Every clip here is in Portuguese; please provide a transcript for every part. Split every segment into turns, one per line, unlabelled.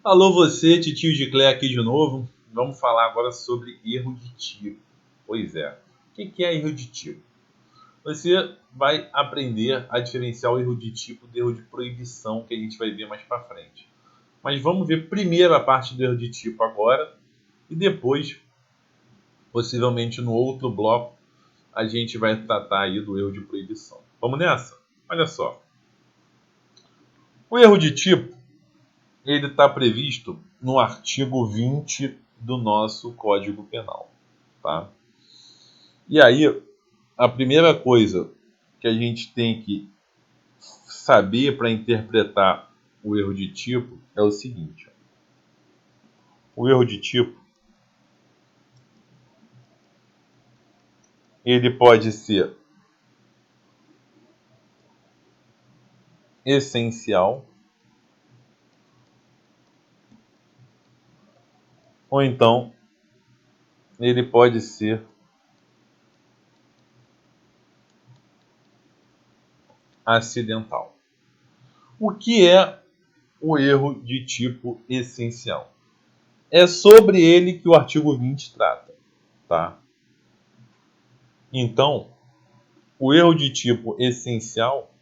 Alô você, titio de Clé aqui de novo. Vamos falar agora sobre erro de tipo. Pois é, o que é erro de tipo? Você vai aprender a diferenciar o erro de tipo do erro de proibição, que a gente vai ver mais para frente. Mas vamos ver primeiro a parte do erro de tipo agora e depois, possivelmente no outro bloco, a gente vai tratar aí do erro de proibição. Vamos nessa? Olha só. O erro de tipo ele está previsto no artigo 20 do nosso Código Penal. Tá? E aí, a primeira coisa que a gente tem que saber para interpretar o erro de tipo é o seguinte: o erro de tipo ele pode ser essencial ou então ele pode ser acidental. O que é o erro de tipo essencial? É sobre ele que o artigo 20 trata, tá? Então, o erro de tipo essencial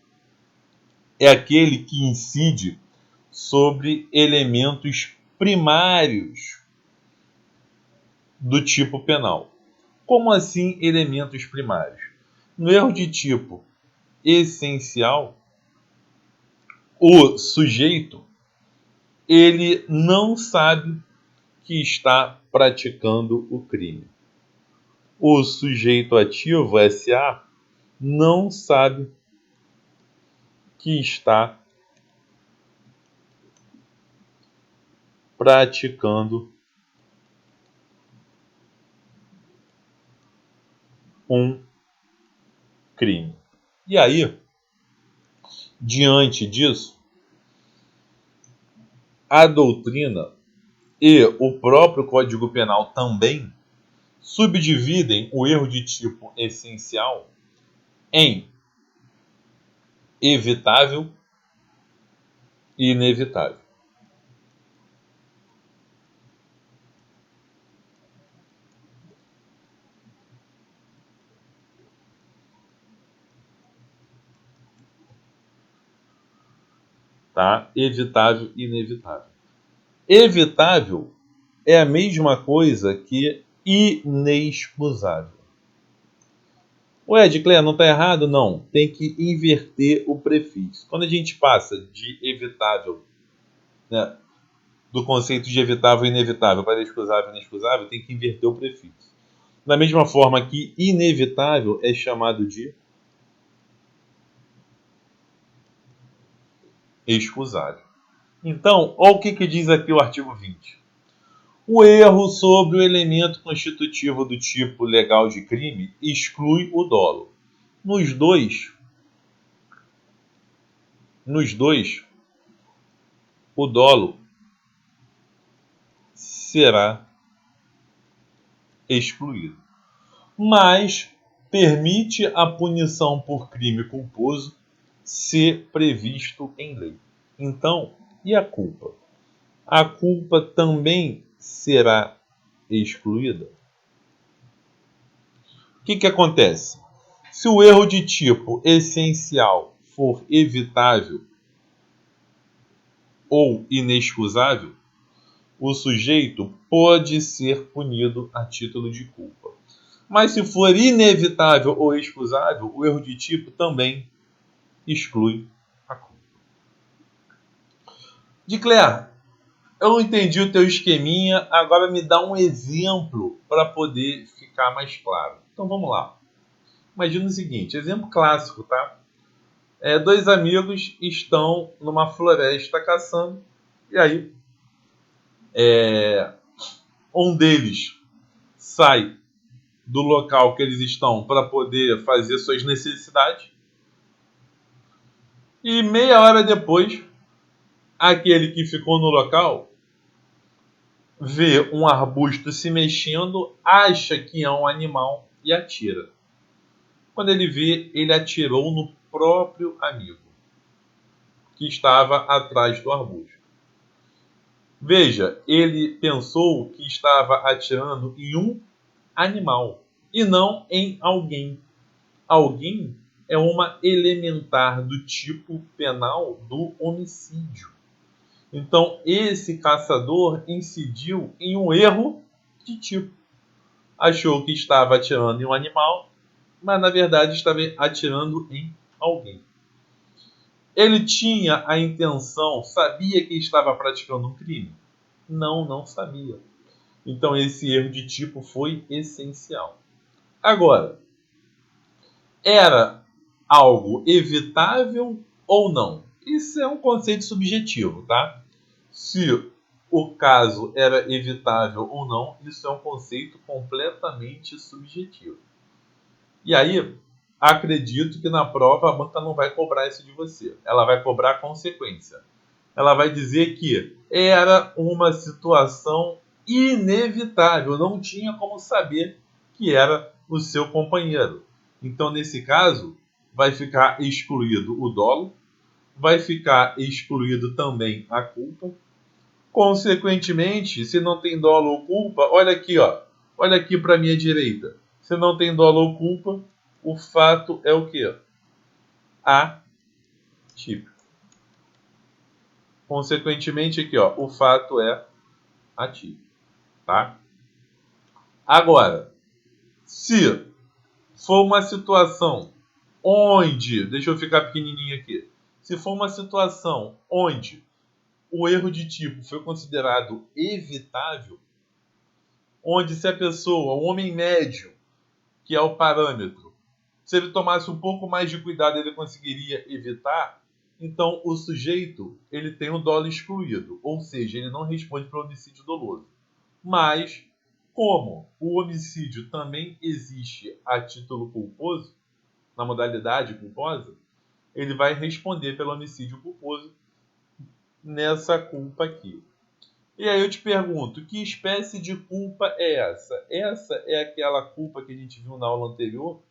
é aquele que incide sobre elementos primários do tipo penal. Como assim elementos primários? No erro de tipo essencial, o sujeito ele não sabe que está praticando o crime. O sujeito ativo, SA, não sabe que está praticando um crime. E aí, diante disso, a doutrina e o próprio Código Penal também subdividem o erro de tipo essencial em evitável e inevitável. Tá? Evitável e inevitável. Evitável é a mesma coisa que inexcusável. Ué, Edcler, não está errado? Não. Tem que inverter o prefixo. Quando a gente passa de evitável, né, do conceito de evitável e inevitável para excusável e inexcusável, tem que inverter o prefixo. Da mesma forma que inevitável é chamado de excusável. Então, olha o que diz aqui o artigo 20. O erro sobre o elemento constitutivo do tipo legal de crime exclui o dolo. Nos dois, o dolo será excluído. Mas permite a punição por crime culposo ser previsto em lei. Então, e a culpa? A culpa também será excluída? O que acontece? Se o erro de tipo essencial for evitável ou inexcusável, o sujeito pode ser punido a título de culpa. Mas se for inevitável ou excusável, o erro de tipo também exclui a culpa. Declare, eu não entendi o teu esqueminha, agora me dá um exemplo para poder ficar mais claro. Então vamos lá. Imagina o seguinte, exemplo clássico, tá? Dois amigos estão numa floresta caçando, e aí um deles sai do local que eles estão para poder fazer suas necessidades, e meia hora depois, aquele que ficou no local vê um arbusto se mexendo, acha que é um animal e atira. Quando ele vê, ele atirou no próprio amigo, que estava atrás do arbusto. Veja, ele pensou que estava atirando em um animal e não em alguém. Alguém é uma elementar do tipo penal do homicídio. Então, esse caçador incidiu em um erro de tipo. Achou que estava atirando em um animal, mas na verdade estava atirando em alguém. Ele tinha a intenção, sabia que estava praticando um crime? Não, não sabia. Então esse erro de tipo foi essencial. Agora, era algo evitável ou não? Isso é um conceito subjetivo, tá? Se o caso era evitável ou não, isso é um conceito completamente subjetivo. E aí, acredito que na prova a banca não vai cobrar isso de você. Ela vai cobrar a consequência. Ela vai dizer que era uma situação inevitável, não tinha como saber que era o seu companheiro. Então, nesse caso, vai ficar excluído o dolo, vai ficar excluído também a culpa. Consequentemente, se não tem dolo ou culpa, olha aqui, ó. Olha aqui para minha direita. Se não tem dolo ou culpa, o fato é o quê? Atípico. Consequentemente, aqui, ó, o fato é atípico, tá? Agora, se for uma situação onde, deixa eu ficar pequenininho aqui, se for uma situação onde o erro de tipo foi considerado evitável, onde se a pessoa, o homem médio, que é o parâmetro, se ele tomasse um pouco mais de cuidado, ele conseguiria evitar, então o sujeito ele tem o dolo excluído, ou seja, ele não responde para o homicídio doloso. Mas, como o homicídio também existe a título culposo, na modalidade culposa, ele vai responder pelo homicídio culposo nessa culpa aqui. E aí eu te pergunto, que espécie de culpa é essa? Essa é aquela culpa que a gente viu na aula anterior,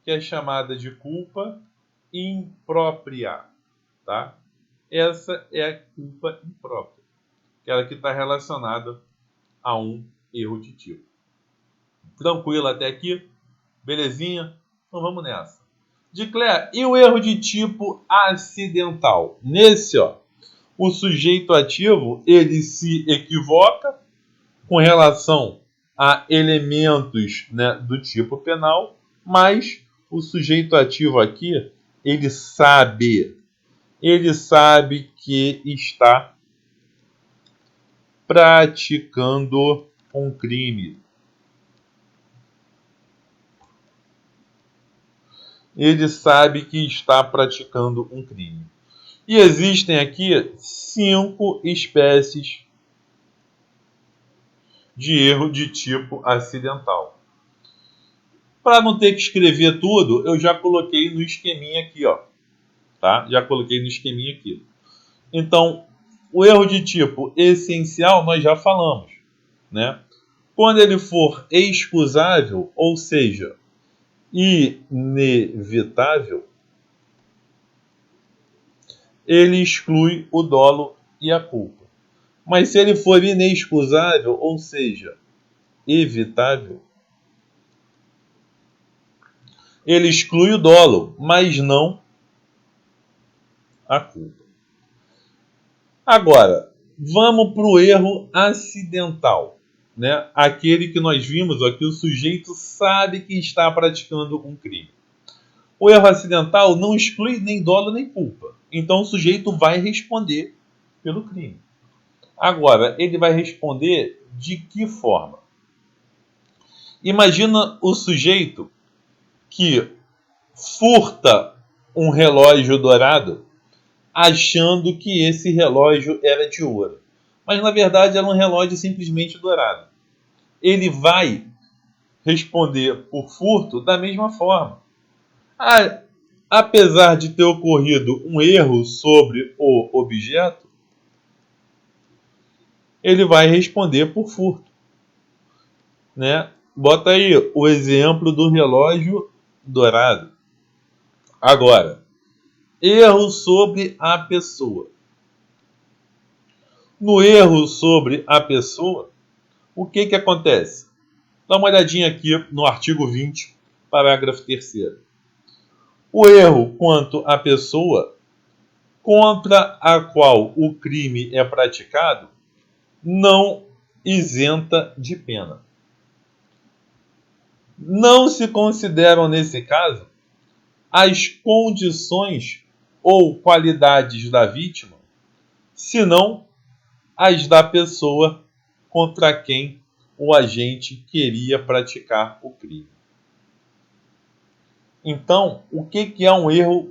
que é chamada de culpa imprópria, tá? Essa é a culpa imprópria, aquela que está relacionada a um erro de tipo. Tranquilo até aqui? Belezinha? Então vamos nessa. Declare, e o erro de tipo acidental? Nesse, ó, o sujeito ativo, ele se equivoca com relação a elementos, né, do tipo penal, mas o sujeito ativo aqui, ele sabe que está praticando um crime. Ele sabe que está praticando um crime. E existem aqui 5 espécies de erro de tipo acidental. Para não ter que escrever tudo, eu já coloquei no esqueminha aqui, ó. Tá? Já coloquei no esqueminha aqui. Então, o erro de tipo essencial nós já falamos, né? Quando ele for excusável, ou seja, inevitável, ele exclui o dolo e a culpa. Mas se ele for inexcusável, ou seja, evitável, ele exclui o dolo, mas não a culpa. Agora, vamos para o erro acidental, né? Aquele que nós vimos aqui, o sujeito sabe que está praticando um crime. O erro acidental não exclui nem dolo nem culpa. Então o sujeito vai responder pelo crime. Agora, ele vai responder de que forma? Imagina o sujeito que furta um relógio dourado achando que esse relógio era de ouro. Mas na verdade era um relógio simplesmente dourado. Ele vai responder por furto da mesma forma. Apesar de ter ocorrido um erro sobre o objeto, ele vai responder por furto, né? Bota aí o exemplo do relógio dourado. Agora, erro sobre a pessoa. No erro sobre a pessoa, o que acontece? Dá uma olhadinha aqui no artigo 20, parágrafo 3º. O erro quanto à pessoa contra a qual o crime é praticado não isenta de pena. Não se consideram, nesse caso, as condições ou qualidades da vítima, senão as da pessoa contra quem o agente queria praticar o crime. Então, o que é um erro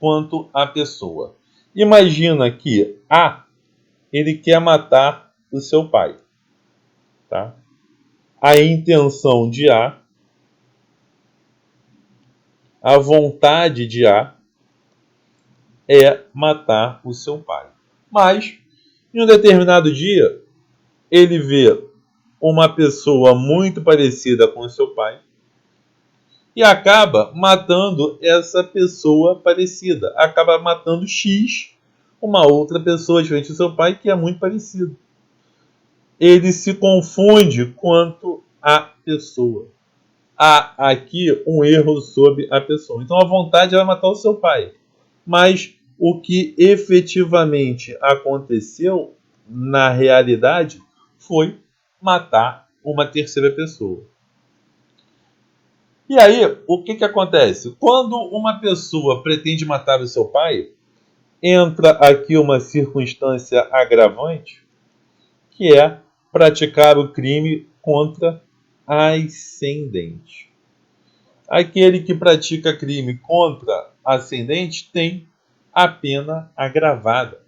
quanto à pessoa? Imagina que A, ele quer matar o seu pai. Tá? A intenção de a vontade de A é matar o seu pai. Mas, em um determinado dia, ele vê uma pessoa muito parecida com o seu pai e acaba matando essa pessoa parecida. Acaba matando X, uma outra pessoa diferente do seu pai que é muito parecido. Ele se confunde quanto à pessoa. Há aqui um erro sobre a pessoa. Então a vontade vai matar o seu pai. Mas o que efetivamente aconteceu na realidade foi matar uma terceira pessoa. E aí, o que acontece? Quando uma pessoa pretende matar o seu pai, entra aqui uma circunstância agravante, que é praticar o crime contra ascendente. Aquele que pratica crime contra ascendente tem a pena agravada.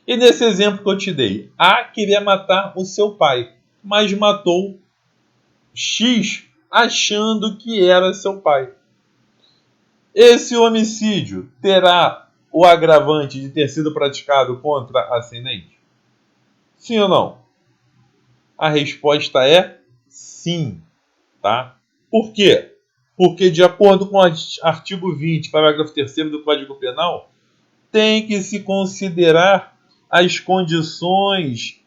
E nesse exemplo que eu te dei, A queria matar o seu pai, mas matou X achando que era seu pai. Esse homicídio terá o agravante de ter sido praticado contra ascendente? Sim ou não? A resposta é sim, tá? Por quê? Porque, de acordo com o artigo 20, parágrafo 3º do Código Penal, tem que se considerar as condições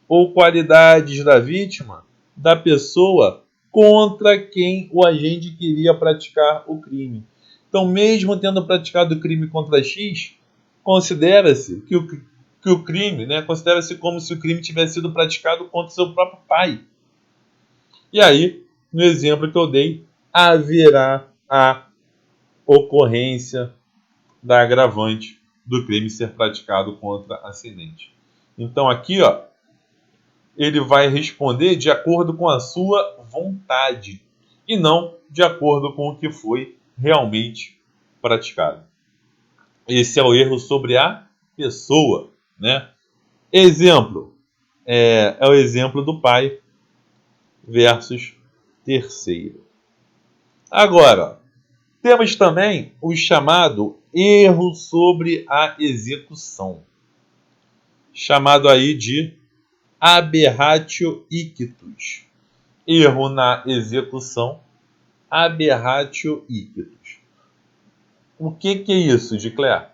ou qualidades da vítima, da pessoa contra quem o agente queria praticar o crime. Então, mesmo tendo praticado o crime contra X, considera-se que o crime, considera-se como se o crime tivesse sido praticado contra seu próprio pai. E aí, no exemplo que eu dei, haverá a ocorrência da agravante do crime ser praticado contra ascendente. Então aqui, ele vai responder de acordo com a sua vontade e não de acordo com o que foi realmente praticado. Esse é o erro sobre a pessoa, né? Exemplo, é o exemplo do pai versus terceiro. Agora, temos também o chamado erro sobre a execução, chamado aí de aberratio ictus. Erro na execução, aberratio ictus. O que é isso, Dicler?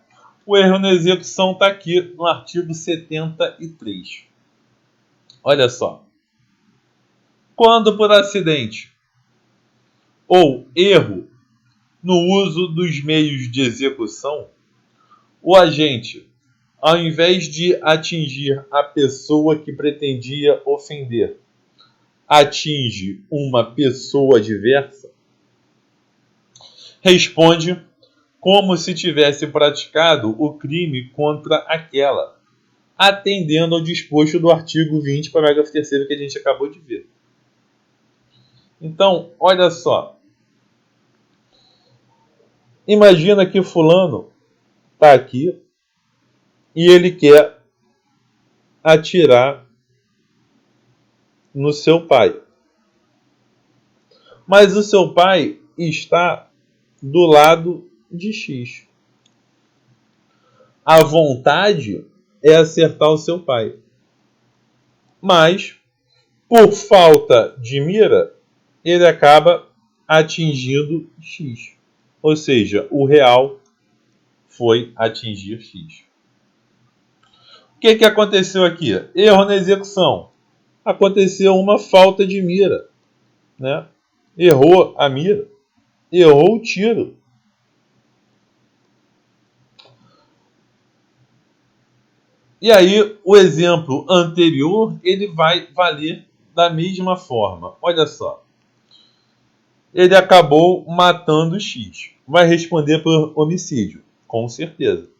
O erro na execução está aqui no artigo 73. Olha só. Quando por acidente ou erro no uso dos meios de execução, o agente, ao invés de atingir a pessoa que pretendia ofender, atinge uma pessoa diversa, responde como se tivesse praticado o crime contra aquela, atendendo ao disposto do artigo 20, parágrafo 3º que a gente acabou de ver. Então, olha só. Imagina que fulano está aqui e ele quer atirar no seu pai. Mas o seu pai está do lado de X. A vontade é acertar o seu pai. Mas, por falta de mira, ele acaba atingindo X. Ou seja, o real foi atingir X. que aconteceu aqui? Erro na execução. Aconteceu uma falta de mira, né? Errou a mira, errou o tiro. E aí, o exemplo anterior, ele vai valer da mesma forma. Olha só. Ele acabou matando o X. Vai responder por homicídio, com certeza.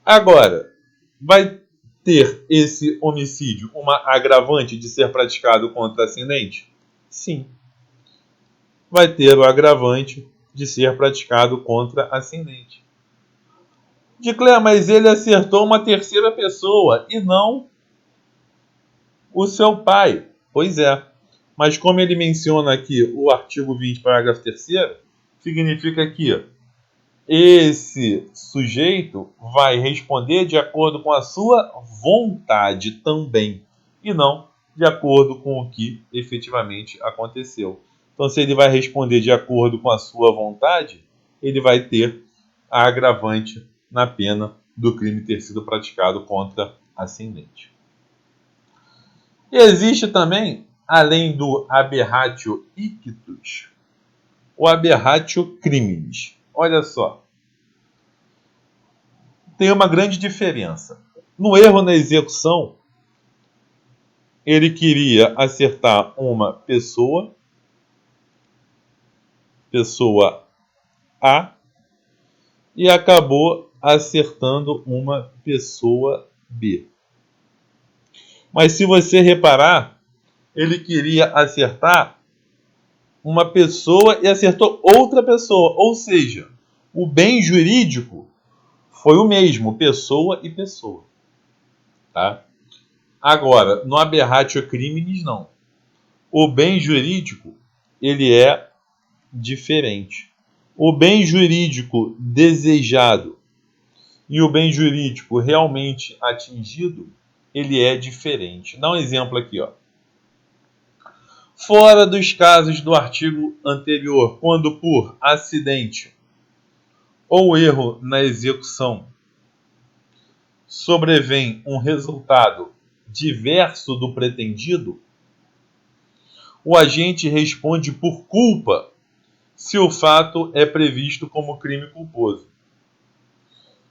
Agora, vai ter esse homicídio uma agravante de ser praticado contra ascendente? Sim. Vai ter o agravante de ser praticado contra ascendente. Declara, mas ele acertou uma terceira pessoa e não o seu pai. Pois é. Mas como ele menciona aqui o artigo 20, parágrafo 3º, significa que esse sujeito vai responder de acordo com a sua vontade também, e não de acordo com o que efetivamente aconteceu. Então, se ele vai responder de acordo com a sua vontade, ele vai ter a agravante na pena do crime ter sido praticado contra ascendente. E existe também, além do aberratio ictus, o aberratio criminis. Olha só, tem uma grande diferença. No erro na execução, ele queria acertar uma pessoa A, e acabou acertando uma pessoa B. Mas se você reparar, ele queria acertar uma pessoa e acertou outra pessoa. Ou seja, o bem jurídico foi o mesmo, pessoa e pessoa. Tá? Agora, no aberratio criminis, não. O bem jurídico, ele é diferente. O bem jurídico desejado e o bem jurídico realmente atingido, ele é diferente. Dá um exemplo aqui, ó. Fora dos casos do artigo anterior, quando por acidente ou erro na execução sobrevém um resultado diverso do pretendido, o agente responde por culpa se o fato é previsto como crime culposo.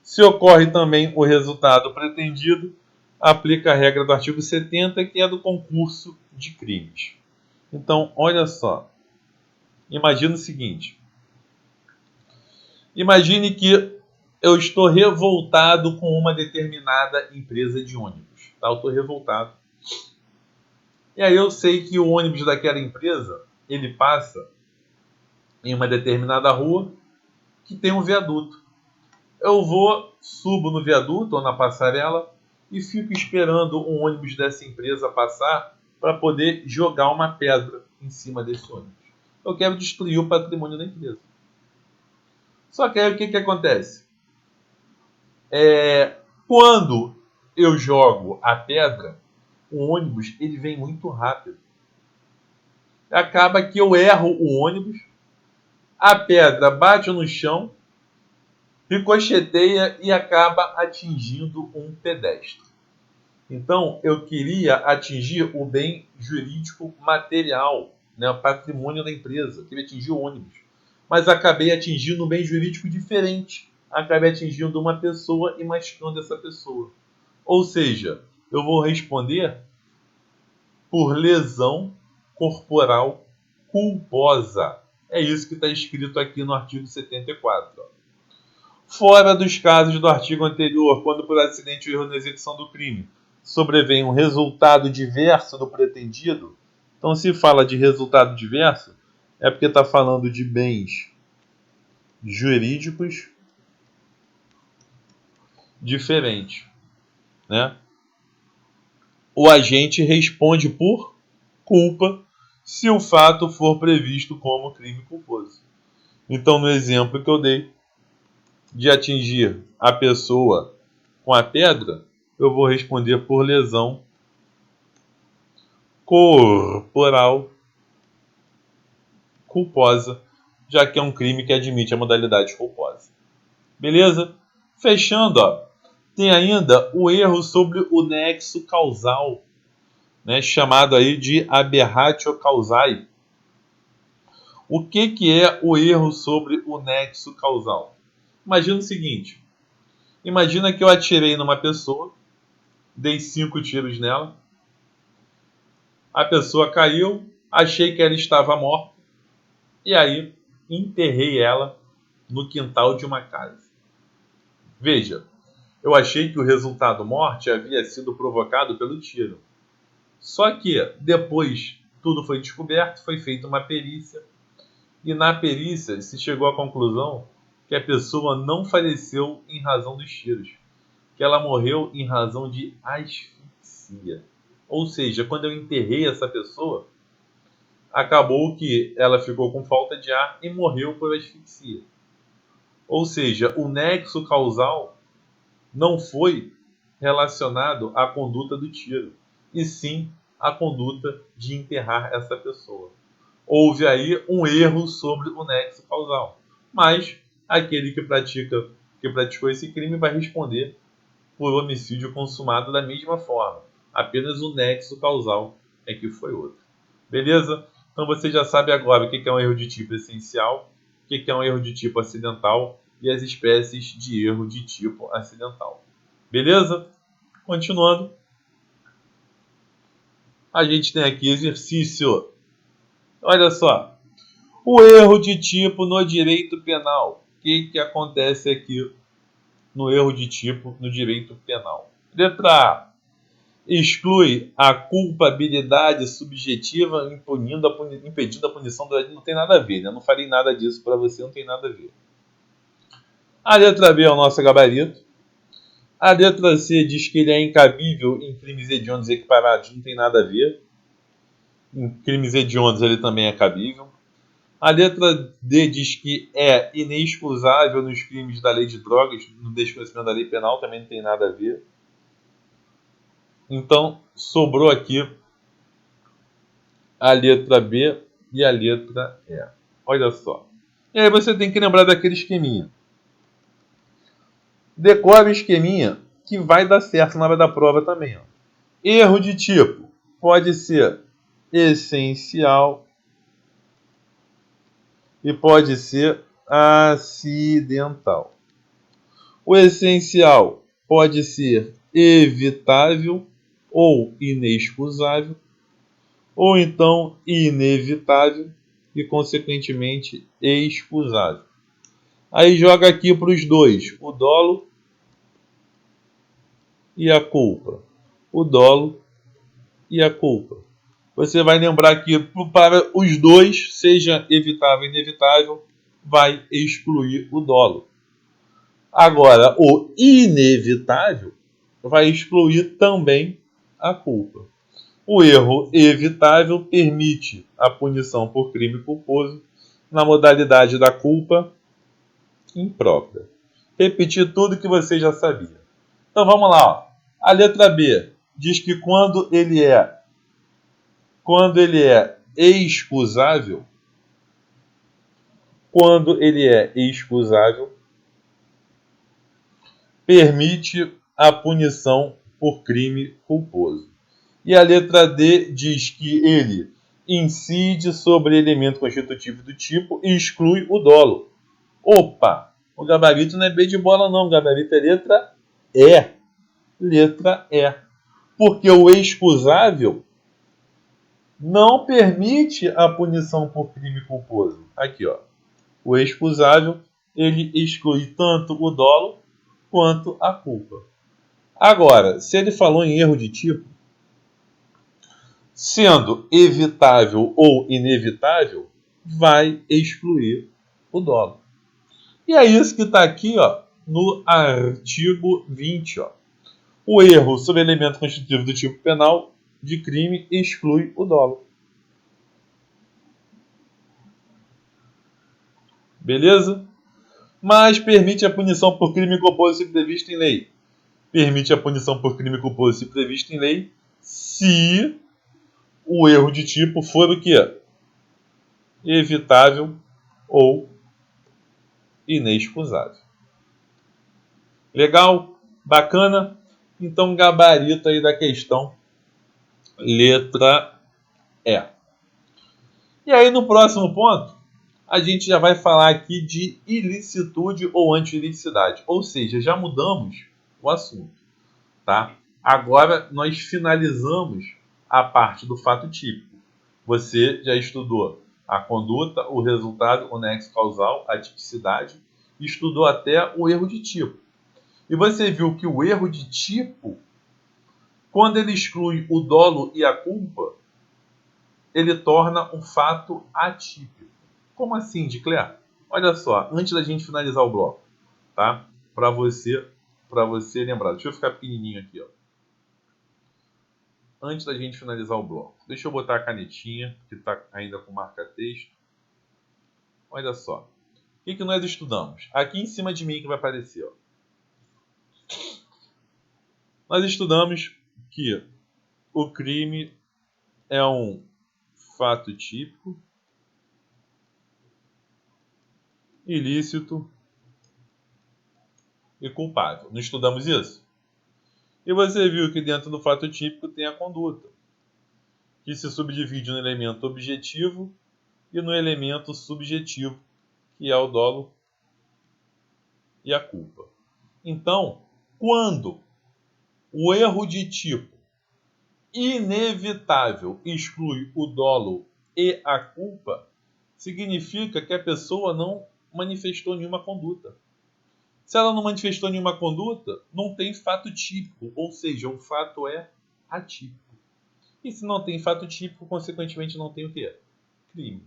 Se ocorre também o resultado pretendido, aplica a regra do artigo 70, que é do concurso de crimes. Então, olha só. Imagina o seguinte. Imagine que eu estou revoltado com uma determinada empresa de ônibus. Tá? Eu estou revoltado. E aí eu sei que o ônibus daquela empresa, ele passa em uma determinada rua que tem um viaduto. Eu vou, subo no viaduto ou na passarela e fico esperando um ônibus dessa empresa passar para poder jogar uma pedra em cima desse ônibus. Eu quero destruir o patrimônio da empresa. Só que aí o que acontece? Quando eu jogo a pedra, o ônibus ele vem muito rápido. Acaba que eu erro o ônibus, a pedra bate no chão, ricocheteia e acaba atingindo um pedestre. Então, eu queria atingir o bem jurídico material, né, o patrimônio da empresa, queria atingir o ônibus. Mas acabei atingindo um bem jurídico diferente. Acabei atingindo uma pessoa e machucando essa pessoa. Ou seja, eu vou responder por lesão corporal culposa. É isso que está escrito aqui no artigo 74. Fora dos casos do artigo anterior, quando por acidente ou erro na execução do crime sobrevém um resultado diverso do pretendido. Então, se fala de resultado diverso, é porque está falando de bens jurídicos diferentes, né? O agente responde por culpa se o fato for previsto como crime culposo. Então, no exemplo que eu dei de atingir a pessoa com a pedra, eu vou responder por lesão corporal culposa, já que é um crime que admite a modalidade culposa. Beleza? Fechando, ó. Tem ainda o erro sobre o nexo causal, né, chamado aí de aberratio causae. O que é o erro sobre o nexo causal? Imagina o seguinte, imagina que eu atirei numa pessoa, dei 5 tiros nela, a pessoa caiu, achei que ela estava morta, e aí enterrei ela no quintal de uma casa. Veja, eu achei que o resultado morte havia sido provocado pelo tiro. Só que depois tudo foi descoberto, foi feita uma perícia, e na perícia se chegou à conclusão que a pessoa não faleceu em razão dos tiros, que ela morreu em razão de asfixia. Ou seja, quando eu enterrei essa pessoa, acabou que ela ficou com falta de ar e morreu por asfixia. Ou seja, o nexo causal não foi relacionado à conduta do tiro, e sim à conduta de enterrar essa pessoa. Houve aí um erro sobre o nexo causal. Mas aquele que praticou esse crime vai responder por homicídio consumado da mesma forma. Apenas o nexo causal é que foi outro. Beleza? Então você já sabe agora o que é um erro de tipo essencial, o que é um erro de tipo acidental e as espécies de erro de tipo acidental. Beleza? Continuando. A gente tem aqui exercício. Olha só. O erro de tipo no direito penal. O que acontece aqui no erro de tipo no direito penal? Letra A. Exclui a culpabilidade subjetiva impedindo a punição do... Não tem nada a ver, né? Eu não falei nada disso para você, não tem nada a ver. A letra B é o nosso gabarito. A letra C diz que ele é incabível em crimes hediondos equiparados, não tem nada a ver. Em crimes hediondos ele também é cabível. A letra D diz que é inexcusável nos crimes da lei de drogas, no desconhecimento da lei penal, também não tem nada a ver. Então, sobrou aqui a letra B e a letra E. Olha só. E aí você tem que lembrar daquele esqueminha. Decore o esqueminha que vai dar certo na hora da prova também. Ó. Erro de tipo pode ser essencial e pode ser acidental. O essencial pode ser evitável ou inexcusável, ou então inevitável e, consequentemente, excusável. Aí joga aqui para os dois, o dolo e a culpa. O dolo e a culpa. Você vai lembrar que para os dois, seja evitável ou inevitável, vai excluir o dolo. Agora, o inevitável vai excluir também a culpa. O erro evitável permite a punição por crime culposo na modalidade da culpa imprópria. Repetir tudo que você já sabia. Então vamos lá. Ó. A letra B diz que quando ele é excusável, permite a punição por crime culposo. E a letra D diz que ele incide sobre elemento constitutivo do tipo e exclui o dolo. Opa! O gabarito não é B de bola não, o gabarito é letra E. Letra E. Porque o excusável não permite a punição por crime culposo. Aqui, ó. O excusável, ele exclui tanto o dolo quanto a culpa. Agora, se ele falou em erro de tipo, sendo evitável ou inevitável, vai excluir o dolo. E é isso que está aqui, ó, no artigo 20. Ó. O erro sobre elemento constitutivo do tipo penal de crime exclui o dolo. Beleza? Mas permite a punição por crime culposo se previsto em lei. Permite a punição por crime culposo se previsto em lei se o erro de tipo for o quê? Evitável ou inexcusável. Legal? Bacana? Então, gabarito aí da questão, letra E. E aí, no próximo ponto, a gente já vai falar aqui de ilicitude ou anti-ilicidade. Ou seja, já mudamos o assunto, tá? Agora, nós finalizamos a parte do fato típico. Você já estudou a conduta, o resultado, o nexo causal, a tipicidade, e estudou até o erro de tipo. E você viu que o erro de tipo, quando ele exclui o dolo e a culpa, ele torna um fato atípico. Como assim, Dicler? Olha só, antes da gente finalizar o bloco, tá? Para você lembrar. Deixa eu ficar pequenininho aqui, ó. Antes da gente finalizar o bloco. Deixa eu botar a canetinha, que está ainda com marca-texto. Olha só. O que nós estudamos? Aqui em cima de mim que vai aparecer, ó. Nós estudamos que o crime é um fato típico, ilícito e culpável. Não estudamos isso? E você viu que dentro do fato típico tem a conduta, que se subdivide no elemento objetivo e no elemento subjetivo, que é o dolo e a culpa. Então, quando o erro de tipo inevitável exclui o dolo e a culpa, significa que a pessoa não manifestou nenhuma conduta. Se ela não manifestou nenhuma conduta, não tem fato típico, ou seja, o fato é atípico. E se não tem fato típico, consequentemente não tem o quê? Crime.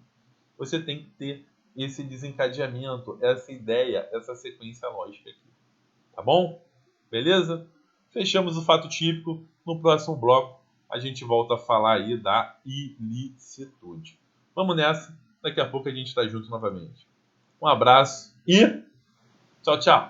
Você tem que ter esse desencadeamento, essa ideia, essa sequência lógica aqui. Tá bom? Beleza? Fechamos o fato típico. No próximo bloco, a gente volta a falar aí da ilicitude. Vamos nessa. Daqui a pouco a gente está junto novamente. Um abraço e tchau, tchau.